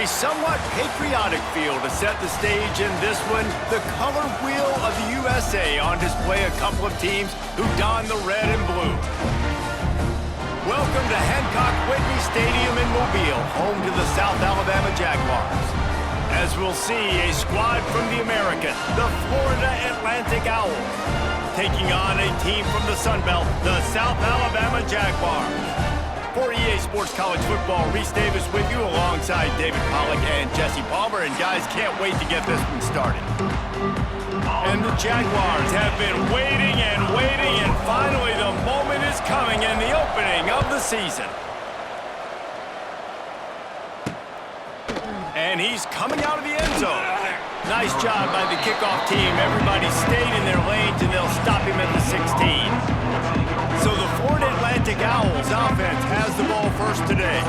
A somewhat patriotic feel to set the stage in this one. The color wheel of the USA on display, a couple of teams who don the red and blue. Welcome to Hancock Whitney Stadium in Mobile, home to the South Alabama Jaguars. As we'll see, a squad from the American, the Florida Atlantic Owls, taking on a team from the Sun Belt, the South Alabama Jaguars. For EA Sports College Football, Reese Davis with you alongside David Pollack and Jesse Palmer. And guys, can't wait to get this one started. And the Jaguars have been waiting, and finally the moment is coming in the opening of the season. And he's coming out of the end zone. Nice job by the kickoff team. Everybody stayed in their lanes, and they'll stop him at the 16. So the Florida Atlantic Owls offense has the ball first today.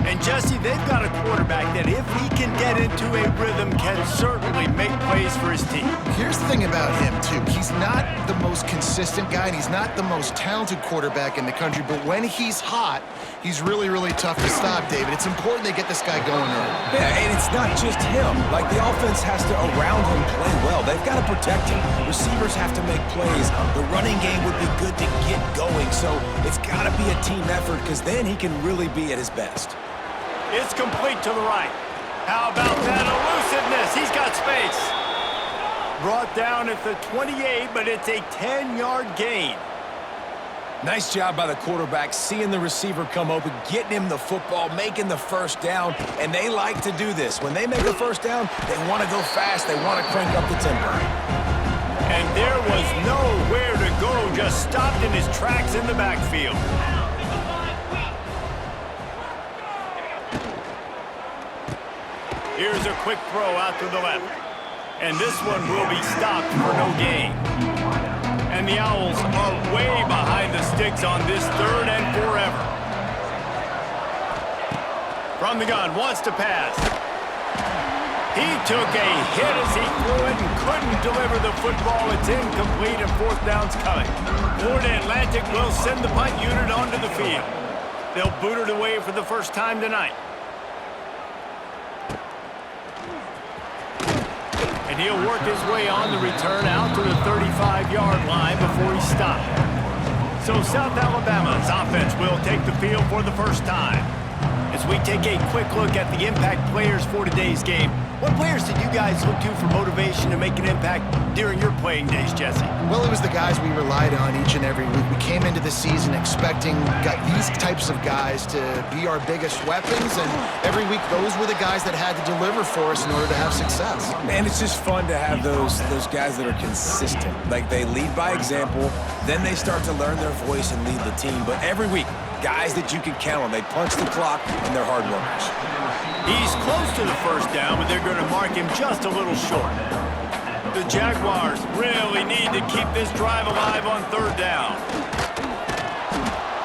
And Jesse, they've got a quarterback that if he can get into a rhythm can certainly make plays for his team. Here's the thing about him, too. He's not the most consistent guy, and he's not the most talented quarterback in the country, but when he's hot, he's really, really tough to stop, David. It's important they get this guy going early. Yeah, and it's not just him. Like, the offense has to, around him, play well. They've got to protect him. Receivers have to make plays. The running game would be good to get going, so it's got to be a team effort because then he can really be at his best. It's complete to the right. How about that elusiveness? He's got space. Brought down at the 28, but it's a 10-yard gain. Nice job by the quarterback, seeing the receiver come open, getting him the football, making the first down, and they like to do this. When they make a first down, they want to go fast. They want to crank up the tempo. And there was nowhere to go, just stopped in his tracks in the backfield. Here's a quick throw out to the left. And this one will be stopped for no gain. And the Owls are way behind the sticks on this third and forever. From the gun, wants to pass. He took a hit as he threw it and couldn't deliver the football. It's incomplete and fourth down's coming. Florida Atlantic will send the punt unit onto the field. They'll boot it away for the first time tonight. And he'll work his way on the return out to the 35-yard line before he stopped. So South Alabama's offense will take the field for the first time. As we take a quick look at the impact players for today's game, what players did you guys look to for motivation to make an impact during your playing days, Jesse? Well, it was the guys we relied on each and every week. We came into the season expecting these types of guys to be our biggest weapons, and every week those were the guys that had to deliver for us in order to have success. Man, it's just fun to have those guys that are consistent. Like, they lead by example, then they start to learn their voice and lead the team. But every week, guys that you can count on. They punch the clock, and they're hard workers. He's close to the first down, but they're going to mark him just a little short. The Jaguars really need to keep this drive alive on third down.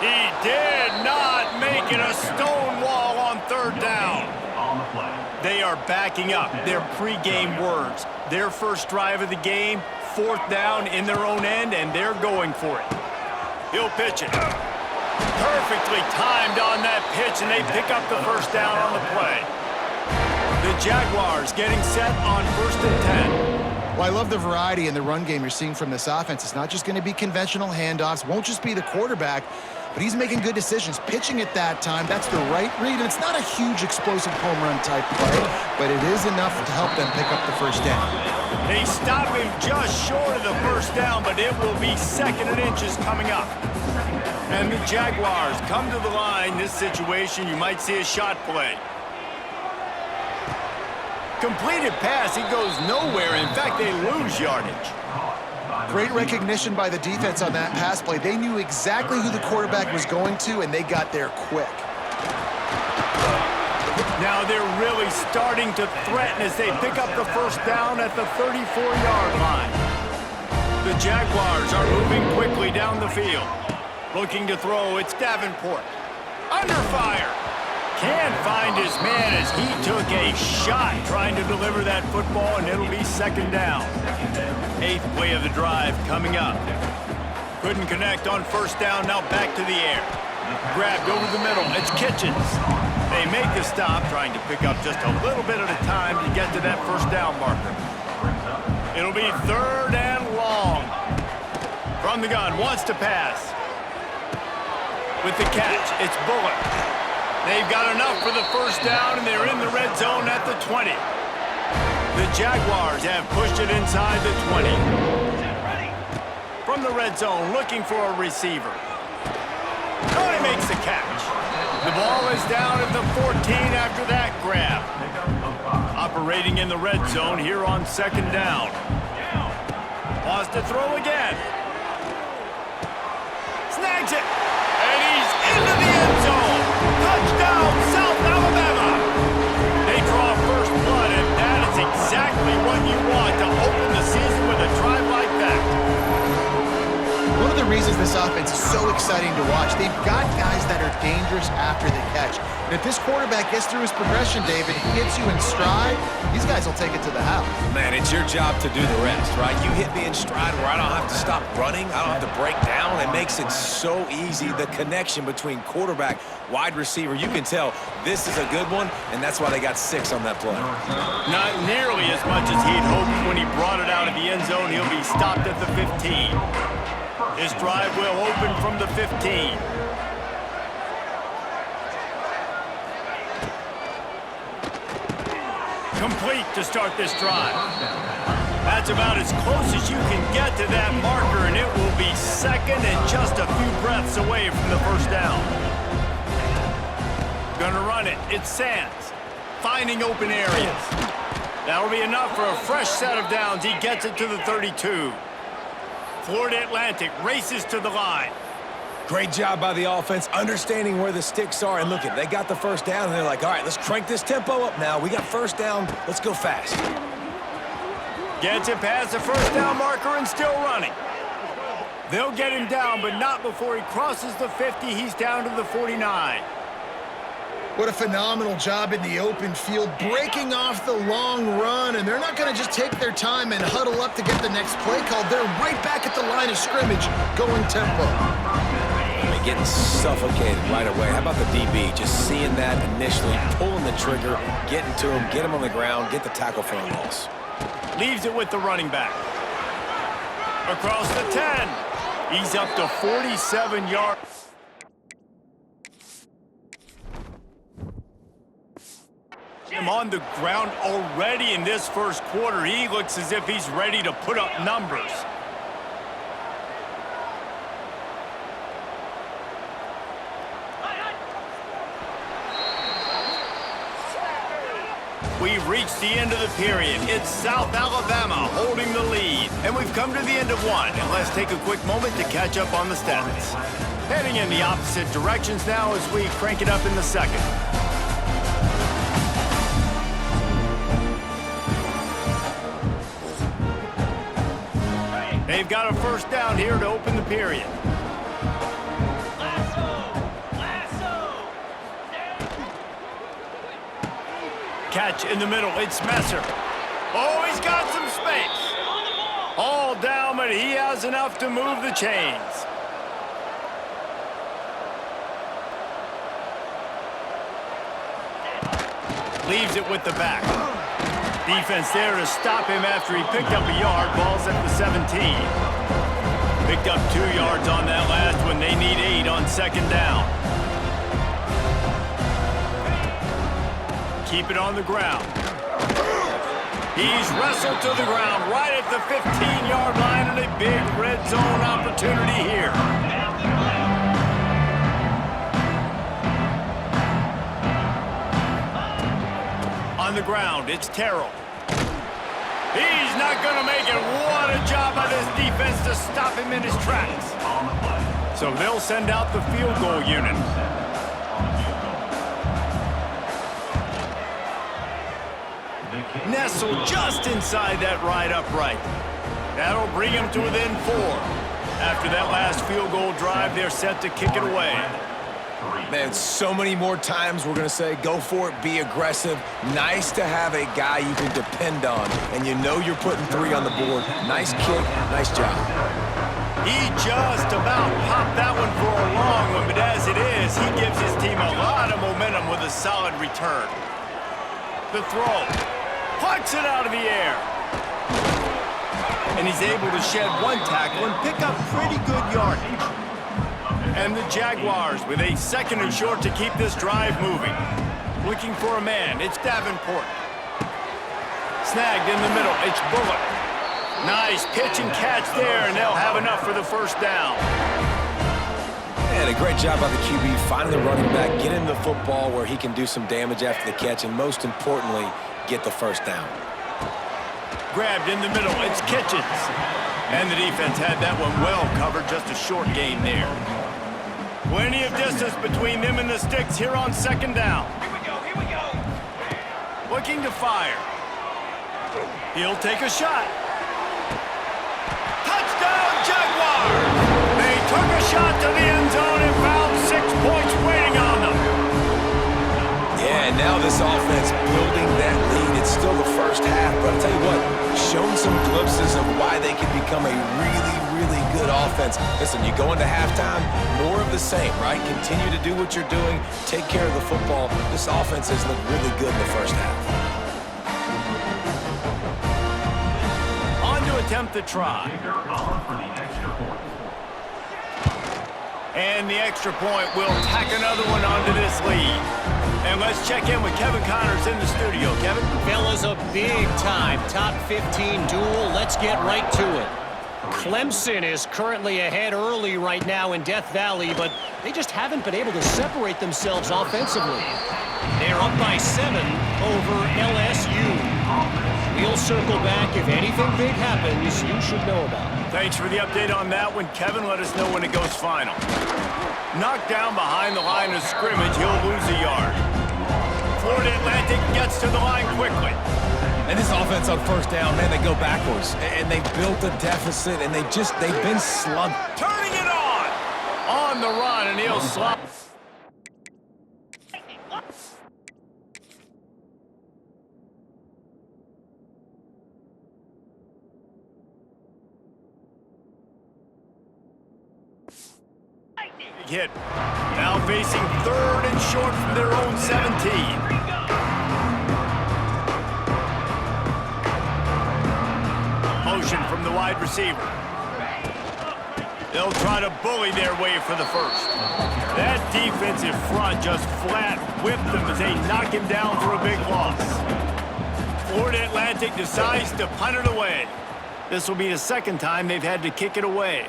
He did not make it a stone wall on third down. They are backing up their pregame words. Their first drive of the game, fourth down in their own end, and they're going for it. He'll pitch it. Perfectly timed on that pitch, and they pick up the first down on the play. The Jaguars getting set on 1st and 10. Well, I love the variety in the run game you're seeing from this offense. It's not just going to be conventional handoffs, won't just be the quarterback, but he's making good decisions. Pitching at that time, that's the right read, and it's not a huge explosive home run type play, but it is enough to help them pick up the first down. They stop him just short of the first down, but it will be 2nd and inches coming up. And the Jaguars come to the line. This situation, you might see a shot play. Completed pass, he goes nowhere. In fact, they lose yardage. Great recognition by the defense on that pass play. They knew exactly who the quarterback was going to, and they got there quick. Now they're really starting to threaten as they pick up the first down at the 34-yard line. The Jaguars are moving quickly down the field. Looking to throw, it's Davenport. Under fire. Can't find his man as he took a shot trying to deliver that football, and it'll be 2nd down. 8th play of the drive coming up. Couldn't connect on first down, now back to the air. Grabbed over the middle. It's Kitchens. They make the stop, trying to pick up just a little bit at a time to get to that first down marker. It'll be 3rd and long. From the gun, wants to pass. With the catch, it's Bullock. They've got enough for the first down, and they're in the red zone at the 20. The Jaguars have pushed it inside the 20. From the red zone, looking for a receiver. Oh, he makes the catch. The ball is down at the 14 after that grab. Operating in the red zone here on 2nd down. Wants to throw again. Snags it. And he's into the end zone. Touchdown, South Alabama. They draw first blood, and that is exactly what you want to open the season with a drive like that. One of the reasons this offense is so exciting to watch, they've got guys that are dangerous after the catch. And if this quarterback gets through his progression, David, he hits you in stride, these guys will take it to the house. Man, it's your job to do the rest, right? You hit me in stride where I don't have to stop running. I don't have to break down. It makes it so easy. The connection between quarterback, wide receiver, you can tell this is a good one, and that's why they got 6 on that play. Not nearly as much as he'd hoped when he brought it out of the end zone. He'll be stopped at the 15. His drive will open from the 15. Complete to start this drive. That's about as close as you can get to that marker, and it will be 2nd and just a few breaths away from the first down. Gonna run it. It's Sands. Finding open areas. That'll be enough for a fresh set of downs. He gets it to the 32. Florida Atlantic races to the line. Great job by the offense, understanding where the sticks are. And look, they got the first down, and they're like, all right, let's crank this tempo up now. We got first down. Let's go fast. Gets it past the first down marker and still running. They'll get him down, but not before he crosses the 50. He's down to the 49. What a phenomenal job in the open field, breaking off the long run, and they're not going to just take their time and huddle up to get the next play called. They're right back at the line of scrimmage, going tempo. They're getting suffocated right away. How about the DB? Just seeing that initially, pulling the trigger, getting to him, get him on the ground, get the tackle for a loss. Leaves it with the running back. Across the 10. He's up to 47 yards. Him on the ground already in this first quarter. He looks as if he's ready to put up numbers. We've reached the end of the period. It's South Alabama holding the lead. And we've come to the end of one. And let's take a quick moment to catch up on the stats. Heading in the opposite directions now as we crank it up in the second. They've got a first down here to open the period. Catch in the middle. It's Messer. Oh, he's got some space. All down, but he has enough to move the chains. Leaves it with the back. Defense there to stop him after he picked up a yard. Ball's at the 17. Picked up 2 yards on that last one. They need 8 on second down. Keep it on the ground. He's wrestled to the ground right at the 15-yard line, and a big red zone opportunity here. On the ground, it's Terrell. He's not going to make it. What a job by this defense to stop him in his tracks. So they'll send out the field goal unit. Nestled just inside that right upright. That'll bring him to within 4. After that last field goal drive, they're set to kick it away. Man, so many more times we're going to say, go for it, be aggressive. Nice to have a guy you can depend on, and you know you're putting 3 on the board. Nice kick, nice job. He just about popped that one for a long one, but as it is, he gives his team a lot of momentum with a solid return. The throw. Plucks it out of the air. And he's able to shed one tackle and pick up pretty good yardage. And the Jaguars with a second and short to keep this drive moving. Looking for a man. It's Davenport. Snagged in the middle. It's Bullock. Nice pitch and catch there, and they'll have enough for the first down. And a great job by the QB finding the running back, getting the football where he can do some damage after the catch, and most importantly, get the first down. Grabbed in the middle. It's Kitchens. And the defense had that one well covered. Just a short gain there. Plenty of distance between them and the sticks here on second down. Here we go. Looking to fire. He'll take a shot. Touchdown, Jaguars! They took a shot to the end zone and found 6 points waiting on them. Yeah, and now this offense building that lead. It's still the first half, but I'll tell you what, shown some glimpses of why they can become a really good offense. Listen, you go into halftime, more of the same, right? Continue to do what you're doing, take care of the football. This offense has looked really good in the first half. On to attempt the try. And the extra point will tack another one onto this lead. And let's check in with Kevin Connors in the studio. Kevin? Fellas, a big-time top 15 duel. Let's get right to it. Clemson is currently ahead early right now in Death Valley, but they just haven't been able to separate themselves offensively. They're up by 7 over LSU. We'll circle back. If anything big happens, you should know about it. Thanks for the update on that one, Kevin. Let us know when it goes final. Knocked down behind the line of scrimmage, he'll lose a yard. Florida Atlantic gets to the line quickly. And this offense on first down, man, they go backwards. And they built a deficit, and they've been slugged. Turning it on the run, and he'll slop. Hit. Now facing third and short from their own 17. Motion from the wide receiver. They'll try to bully their way for the first. That defensive front just flat whipped them as they knock him down for a big loss. Florida Atlantic decides to punt it away. This will be the second time they've had to kick it away.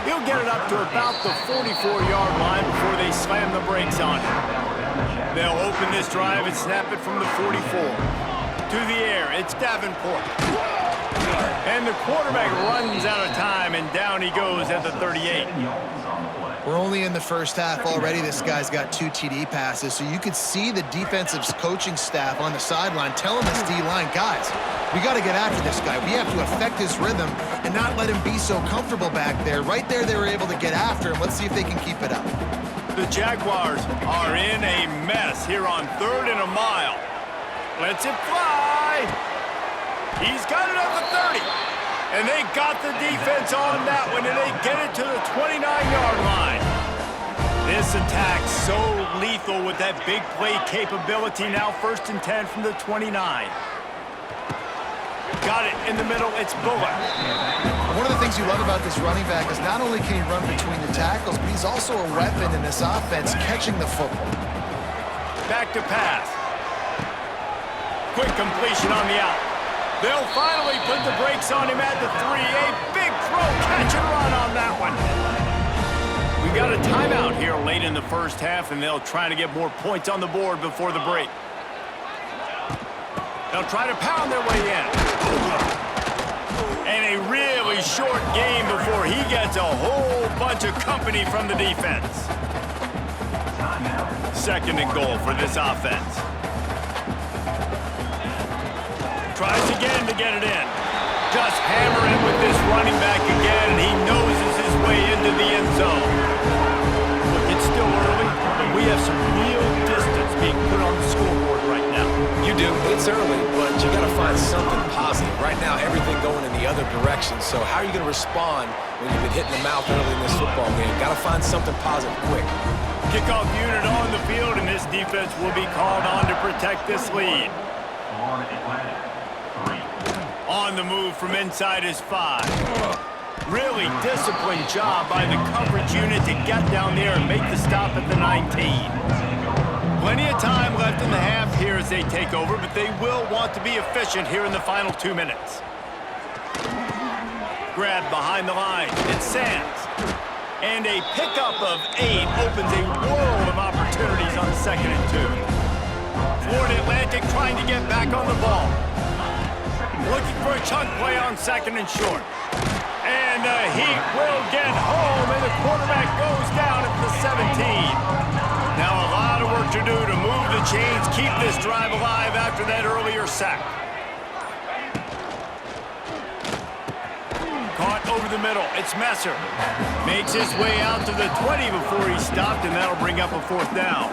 He'll get it up to about the 44-yard line before they slam the brakes on him. They'll open this drive and snap it from the 44. To the air, it's Davenport. And the quarterback runs out of time, and down he goes at the 38. We're only in the first half already. This guy's got 2 TD passes, so you could see the defensive coaching staff on the sideline telling this D-line, guys, we got to get after this guy. We have to affect his rhythm and not let him be so comfortable back there. Right there, they were able to get after him. Let's see if they can keep it up. The Jaguars are in a mess here on 3rd and a mile. Lets it fly. He's got it at the 30. And they got the defense on that one, and they get it to the 29-yard line. This attack so lethal with that big play capability. Now 1st and 10 from the 29. Got it in the middle. It's Bullock. One of the things you love about this running back is not only can he run between the tackles, but he's also a weapon in this offense catching the football. Back to pass. Quick completion on the out. They'll finally put the brakes on him at the 3. A big throw, catch and run on that one. We got a timeout here late in the first half, and they'll try to get more points on the board before the break. They'll try to pound their way in. And a really short game before he gets a whole bunch of company from the defense. 2nd and goal for this offense. Tries again to get it in. Just hammering with this running back again, and he noses his way into the end zone. Look, it's still early, but we have some real distance being put on the scoreboard right now. You do. It's early, but you got to find something positive. Right now, everything going in the other direction. So how are you going to respond when you've been hit in the mouth early in this football game? Got to find something positive quick. Kickoff unit on the field, and this defense will be called on to protect this lead. On the move from inside is 5. Really disciplined job by the coverage unit to get down there and make the stop at the 19. Plenty of time left in the half here as they take over, but they will want to be efficient here in the final 2 minutes. Grab behind the line. It's Sands. And a pickup of 8 opens a world of opportunities on 2nd and 2. Florida Atlantic trying to get back on the ball. Looking for a chunk play on 2nd and short. And the Heat will get home, and the quarterback goes down at the 17. Now a lot of work to do to move the chains, keep this drive alive after that earlier sack. Caught over the middle. It's Messer. Makes his way out to the 20 before he's stopped, and that'll bring up a 4th down.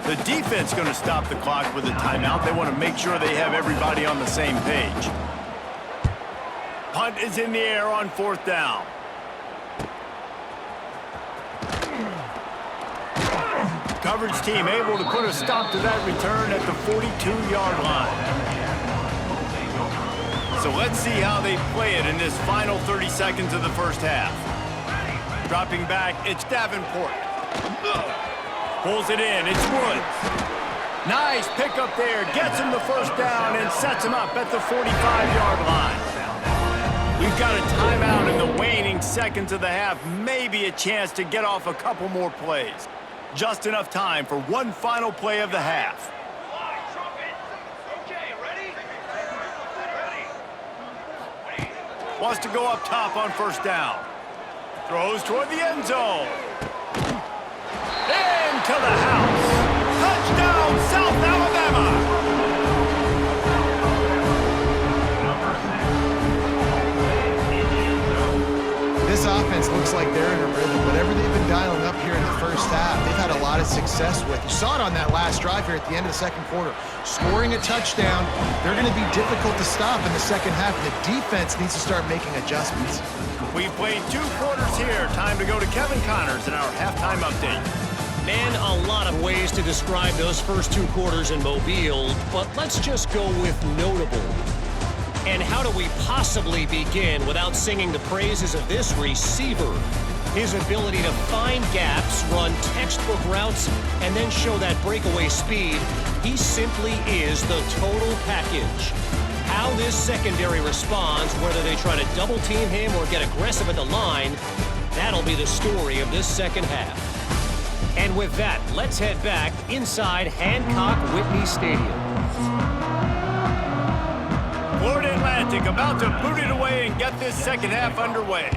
The defense going to stop the clock with a timeout. They want to make sure they have everybody on the same page. Punt is in the air on 4th down. Coverage team able to put a stop to that return at the 42-yard line. So let's see how they play it in this final 30 seconds of the first half. Dropping back, it's Davenport. Pulls it in, it's Woods. Nice pickup there, gets him the 1st down and sets him up at the 45-yard line. We've got a timeout in the waning seconds of the half, maybe a chance to get off a couple more plays. Just enough time for one final play of the half. Wants to go up top on 1st down. Throws toward the end zone. Into the house. Touchdown, South Alabama. This offense looks like they're in a rhythm. Whatever they've been dialing up here in the first half, they've had a lot of success with. You saw it on that last drive here at the end of the 2nd quarter. Scoring a touchdown, they're going to be difficult to stop in the 2nd half. The defense needs to start making adjustments. We've played 2 quarters here. Time to go to Kevin Connors in our halftime update. Man, a lot of ways to describe those first 2 quarters in Mobile, but let's just go with notable. And how do we possibly begin without singing the praises of this receiver? His ability to find gaps, run textbook routes, and then show that breakaway speed. He simply is the total package. How this secondary responds, whether they try to double team him or get aggressive at the line, that'll be the story of this 2nd half. And with that, let's head back inside Hancock-Whitney Stadium. Florida Atlantic about to boot it away and get this 2nd half underway.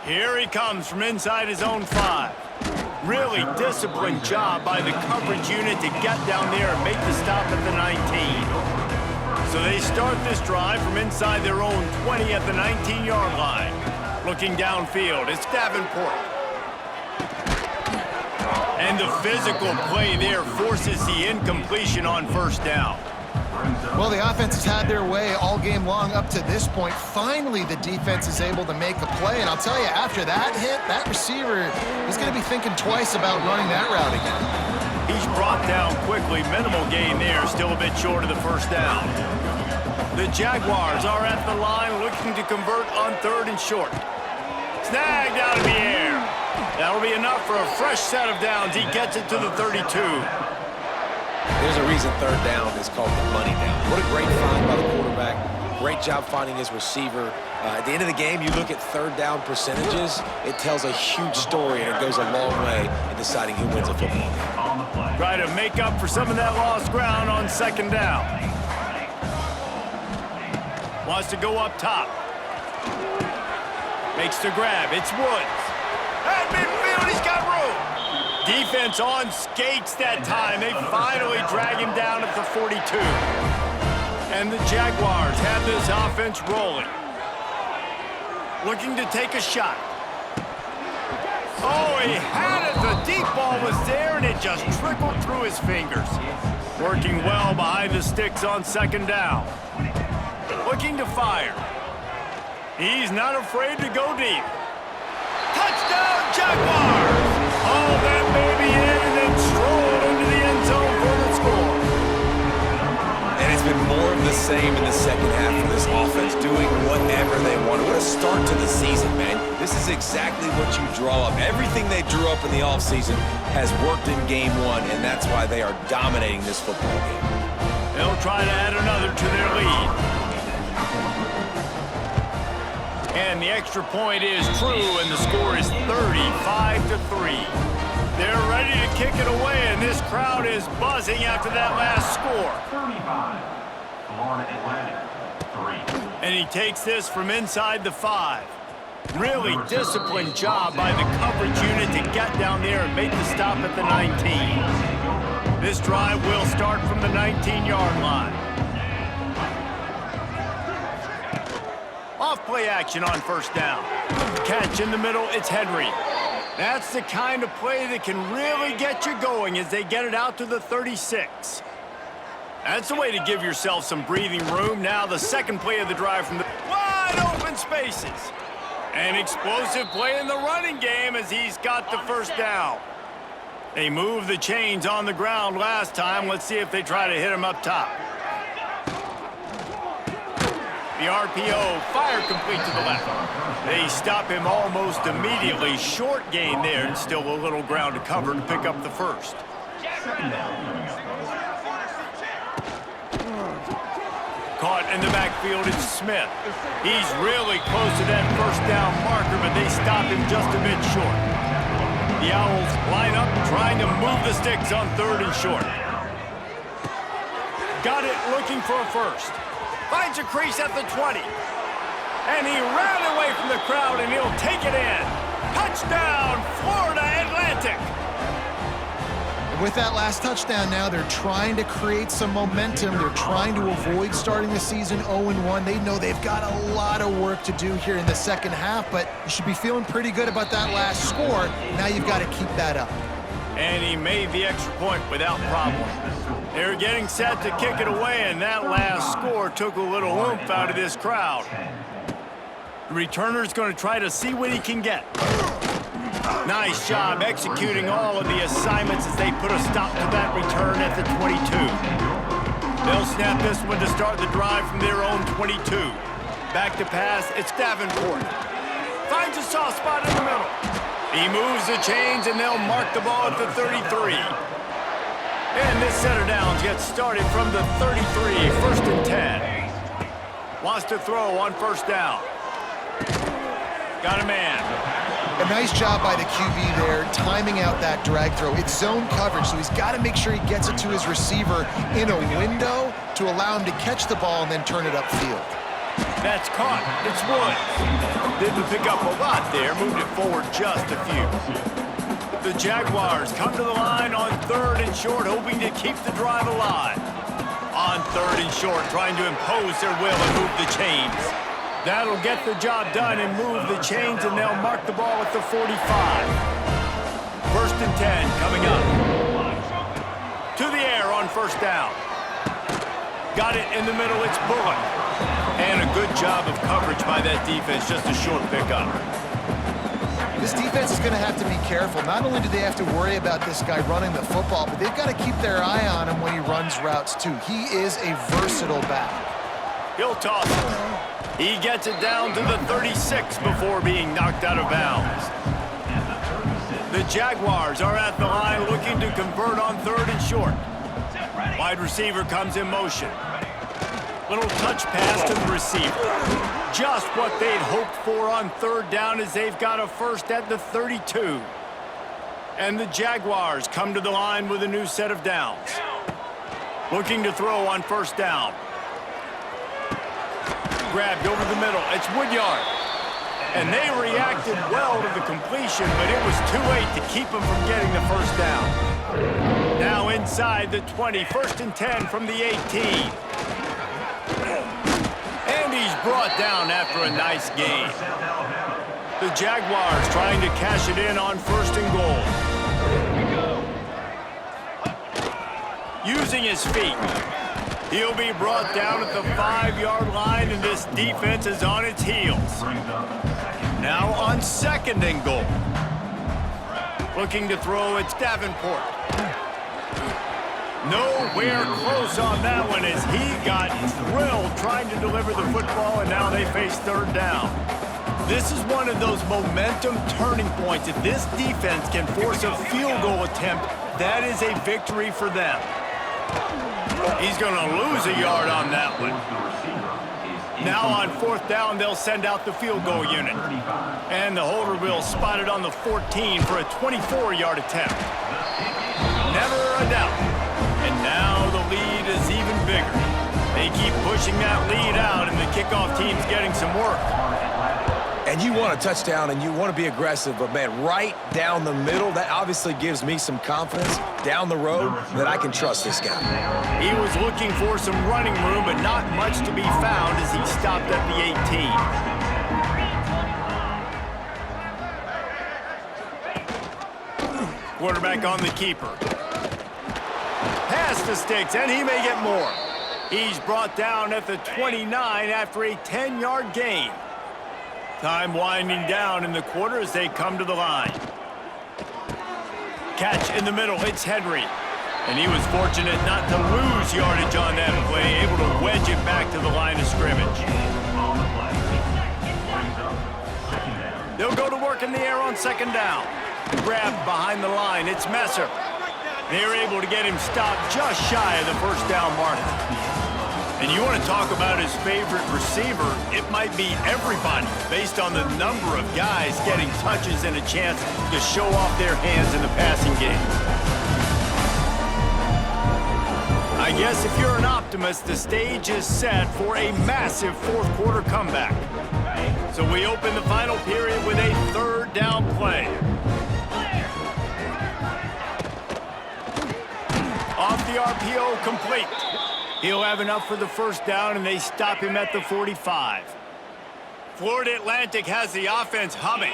Here he comes from inside his own 5. Really disciplined job by the coverage unit to get down there and make the stop at the 19. So they start this drive from inside their own 20 at the 19-yard line. Looking downfield, it's Davenport. And the physical play there forces the incompletion on 1st down. Well, the offense has had their way all game long up to this point. Finally, the defense is able to make a play. And I'll tell you, after that hit, that receiver is going to be thinking twice about running that route again. He's brought down quickly. Minimal gain there, still a bit short of the 1st down. The Jaguars are at the line looking to convert on 3rd and short. Snagged out of the air. That'll be enough for a fresh set of downs. He gets it to the 32. There's a reason 3rd down is called the money down. What a great find by the quarterback. Great job finding his receiver. At the end of the game, you look at 3rd down percentages, it tells a huge story, and it goes a long way in deciding who wins a football game. Try to make up for some of that lost ground on 2nd down. Wants to go up top. Makes the grab. It's Woods. At midfield, he's got room. Defense on skates that time. They finally drag him down at the 42. And the Jaguars have this offense rolling. Looking to take a shot. Oh, he had it. The deep ball was there, and it just trickled through his fingers. Working well behind the sticks on second down. Looking to fire. He's not afraid to go deep. Touchdown, Jaguars! Oh, that baby in and then strolled into the end zone for the score. And it's been more of the same in the second half for this offense, doing whatever they want. What a start to the season, man. This is exactly what you draw up. Everything they drew up in the offseason has worked in game one, and that's why they are dominating this football game. They'll try to add another to their lead. And the extra point is true, and the score is 35-3. They're ready to kick it away, and this crowd is buzzing after that last score. 35, Florida Atlantic, 3. And he takes this from inside the 5. Really disciplined job by the coverage unit to get down there and make the stop at the 19. This drive will start from the 19-yard line. Off play action on first down. Catch in the middle, it's Henry. That's the kind of play that can really get you going as they get it out to the 36. That's the way to give yourself some breathing room. Now the second play of the drive from the wide open spaces. An explosive play in the running game as he's got the first down. They moved the chains on the ground last time. Let's see if they try to hit him up top. The RPO, fire complete to the left. They stop him almost immediately. Short gain there, and still a little ground to cover to pick up the first. Caught in the backfield, it's Smith. He's really close to that first down marker, but they stop him just a bit short. The Owls line up, trying to move the sticks on third and short. Got it, looking for a first. Finds a crease at the 20. And he ran away from the crowd, and he'll take it in. Touchdown, Florida Atlantic. With that last touchdown now, they're trying to create some momentum. They're trying to avoid starting the season 0-1. They know they've got a lot of work to do here in the second half, but you should be feeling pretty good about that last score. Now you've got to keep that up. And he made the extra point without problem. They're getting set to kick it away, and that last score took a little oomph out of this crowd. The returner's going to try to see what he can get. Nice job executing all of the assignments as they put a stop to that return at the 22. They'll snap this one to start the drive from their own 22. Back to pass, it's Davenport. Finds a soft spot in the middle. He moves the chains, and they'll mark the ball at the 33. And this set of downs gets started from the 33, first and 10. Wants to throw on first down. Got a man. A nice job by the QB there, timing out that drag throw. It's zone coverage, so he's got to make sure he gets it to his receiver in a window to allow him to catch the ball and then turn it upfield. That's caught. It's Woods. Didn't pick up a lot there, moved it forward just a few. The Jaguars come to the line on third and short, hoping to keep the drive alive. On third and short, trying to impose their will and move the chains. That'll get the job done and move the chains, and they'll mark the ball at the 45. First and 10 coming up. To the air on first down. Got it in the middle, it's Bullock. And a good job of coverage by that defense, just a short pickup. This defense is going to have to be careful. Not only do they have to worry about this guy running the football, but they've got to keep their eye on him when he runs routes too. He is a versatile back. He'll toss it. He gets it down to the 36 before being knocked out of bounds. The Jaguars are at the line looking to convert on third and short. Wide receiver comes in motion. Little touch pass to the receiver. Just what they'd hoped for on third down as they've got a first at the 32. And the Jaguars come to the line with a new set of downs. Looking to throw on first down. Grabbed over the middle. It's Woodyard. And they reacted well to the completion, but it was too late to keep them from getting the first down. Now inside the 20, first and 10 from the 18. And he's brought down after a nice gain. The Jaguars trying to cash it in on 1st and goal. Using his feet. He'll be brought down at the 5-yard line, and this defense is on its heels. Now on 2nd and goal. Looking to throw, it's Davenport. Nowhere close on that one as he got drilled trying to deliver the football, and now they face 3rd down. This is one of those momentum turning points. If this defense can force a field goal attempt, that is a victory for them. He's going to lose a yard on that one. Now on 4th down, they'll send out the field goal unit. And the holder will spot it on the 14 for a 24-yard attempt. Never a doubt. And now the lead is even bigger. They keep pushing that lead out, and the kickoff team's getting some work. And you want a touchdown, and you want to be aggressive, but, man, right down the middle, that obviously gives me some confidence down the road that I can trust this guy. He was looking for some running room, but not much to be found as he stopped at the 18. Quarterback on the keeper. Pass to Sticks, and he may get more. He's brought down at the 29 after a 10-yard gain. Time winding down in the quarter as they come to the line. Catch in the middle, it's Henry. And he was fortunate not to lose yardage on that play, able to wedge it back to the line of scrimmage. They'll go to work in the air on 2nd down. Grabbed behind the line, it's Messer. They're able to get him stopped just shy of the 1st down marker. And you want to talk about his favorite receiver, it might be everybody based on the number of guys getting touches and a chance to show off their hands in the passing game. I guess if you're an optimist, the stage is set for a massive 4th quarter comeback. So we open the final period with a 3rd down play. Off the RPO, complete. He'll have enough for the 1st down, and they stop him at the 45. Florida Atlantic has the offense humming.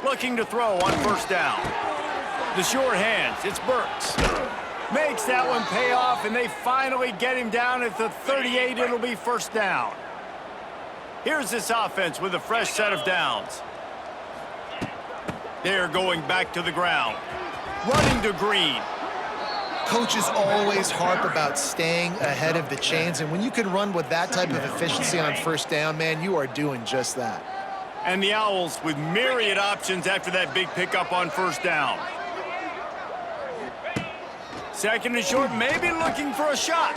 Looking to throw on 1st down. The sure hands, it's Burks. Makes that one pay off, and they finally get him down at the 38. It'll be 1st down. Here's this offense with a fresh set of downs. They're going back to the ground. Running to Green. Coaches always harp about staying ahead of the chains, and when you can run with that type of efficiency on 1st down, man, you are doing just that. And the Owls with myriad options after that big pickup on 1st down. 2nd and short, maybe looking for a shot.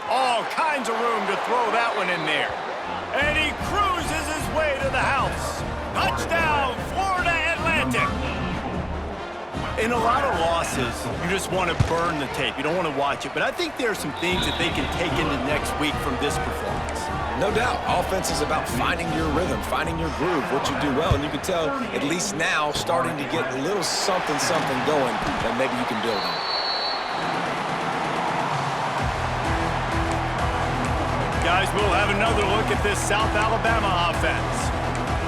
All kinds of room to throw that one in there. And he cruises his way to the house. Touchdown, Florida Atlantic. In a lot of losses, you just want to burn the tape. You don't want to watch it. But I think there are some things that they can take into next week from this performance. No doubt. Offense is about finding your rhythm, finding your groove, what you do well. And you can tell, at least now, starting to get a little something going that maybe you can build on. Guys, we'll have another look at this South Alabama offense.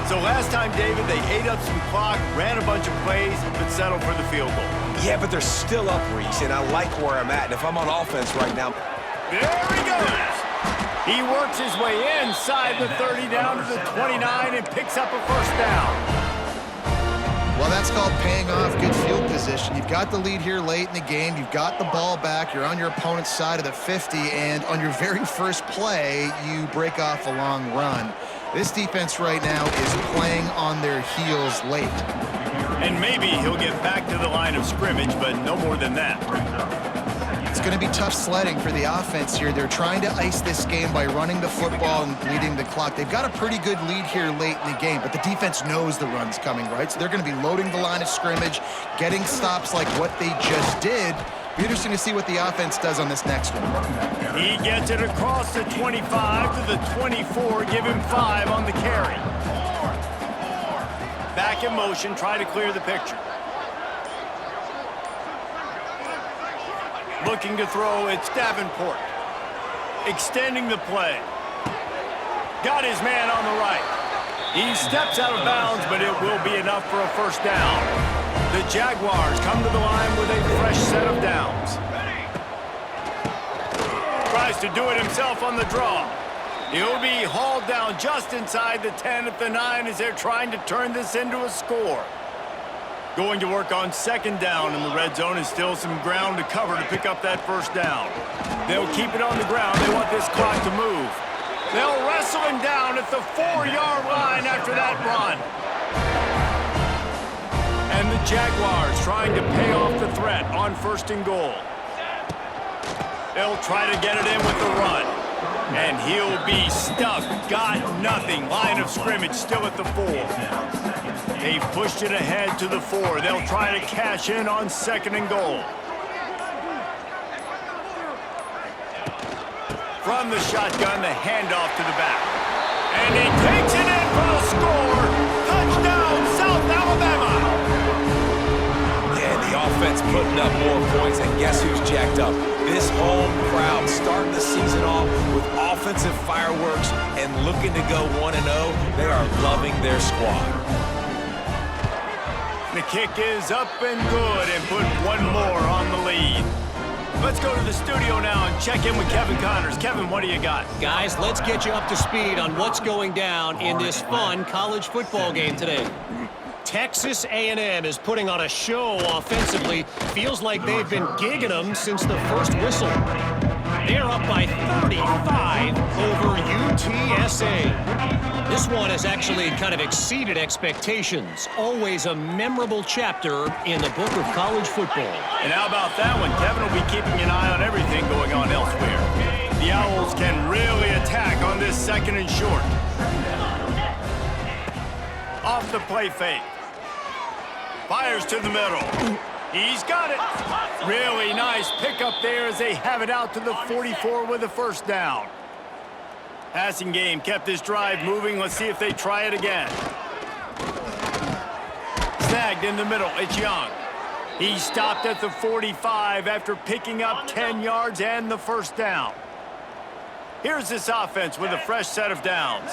So last time, David, they ate up some clock, ran a bunch of plays, but settled for the field goal. Yeah, but they're still up, Reese, and I like where I'm at. And if I'm on offense right now... There he goes. He works his way inside the 30 down to the 29 and picks up a 1st down. Well, that's called paying off good field position. You've got the lead here late in the game. You've got the ball back. You're on your opponent's side of the 50, and on your very first play, you break off a long run. This defense right now is playing on their heels late. And maybe he'll get back to the line of scrimmage, but no more than that. It's going to be tough sledding for the offense here. They're trying to ice this game by running the football and bleeding the clock. They've got a pretty good lead here late in the game, but the defense knows the run's coming, right? So they're going to be loading the line of scrimmage, getting stops like what they just did. Be interesting to see what the offense does on this next one. He gets it across the 25 to the 24. Give him 5 on the carry. Back in motion, try to clear the picture. Looking to throw, it's Davenport. Extending the play. Got his man on the right. He steps out of bounds, but it will be enough for a first down. The Jaguars come to the line with a fresh set of downs. Tries to do it himself on the draw. He'll be hauled down just inside the 10 at the 9 as they're trying to turn this into a score. Going to work on second down in the red zone, and still some ground to cover to pick up that first down. They'll keep it on the ground. They want this clock to move. They'll wrestle him down at the 4-yard line after that run. And the Jaguars trying to pay off the threat on first and goal. They'll try to get it in with the run. And he'll be stuck. Got nothing. Line of scrimmage still at the 4. They've pushed it ahead to the 4. They'll try to cash in on second and goal. From the shotgun, the handoff to the back. And he takes it in for a score. Touchdown, South Alabama. Yeah, the offense putting up more points, and guess who's jacked up? This home crowd starting the season off with offensive fireworks and looking to go 1-0. They are loving their squad. The kick is up and good, and put one more on the lead. Let's go to the studio now and check in with Kevin Connors. Kevin, what do you got? Guys, let's get you up to speed on what's going down in this fun college football game today. Texas A&M is putting on a show offensively. Feels like they've been gigging them since the first whistle. They're up by 35 over UTSA. This one has actually kind of exceeded expectations. Always a memorable chapter in the book of college football. And how about that one? Kevin will be keeping an eye on everything going on elsewhere. The Owls can really attack on this second and short. Off the play fake. Fires to the middle. He's got it. Really nice pickup there as they have it out to the 44 with a first down. Passing game kept this drive moving. Let's see if they try it again. Snagged in the middle. It's Young. He stopped at the 45 after picking up 10 yards and the first down. Here's this offense with a fresh set of downs.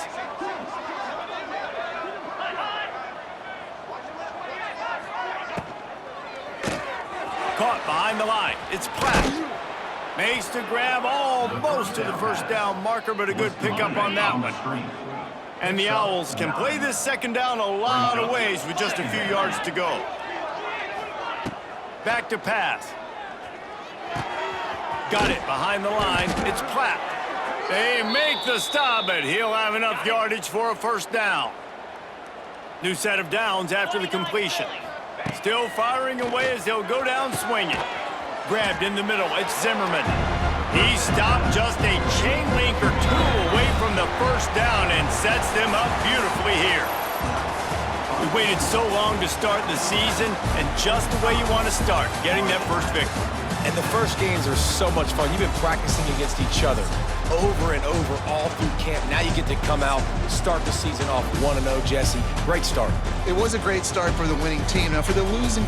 Caught behind the line. It's Platt. Makes the grab almost to the first down marker, but a good pickup on that one. And the Owls can play this second down a lot of ways with just a few yards to go. Back to pass. Got it behind the line. It's Platt. They make the stop, but he'll have enough yardage for a first down. New set of downs after the completion. Still firing away as they'll go down swinging. Grabbed in the middle. It's Zimmerman. He stopped just a chain link or two away from the first down and sets them up beautifully here. We waited so long to start the season, and just the way you want to start, getting that first victory. And the first games are so much fun. You've been practicing against each other over and over all through camp. Now you get to come out, start the season off 1-0, Jesse. Great start. It was a great start for the winning team. Now, for the losing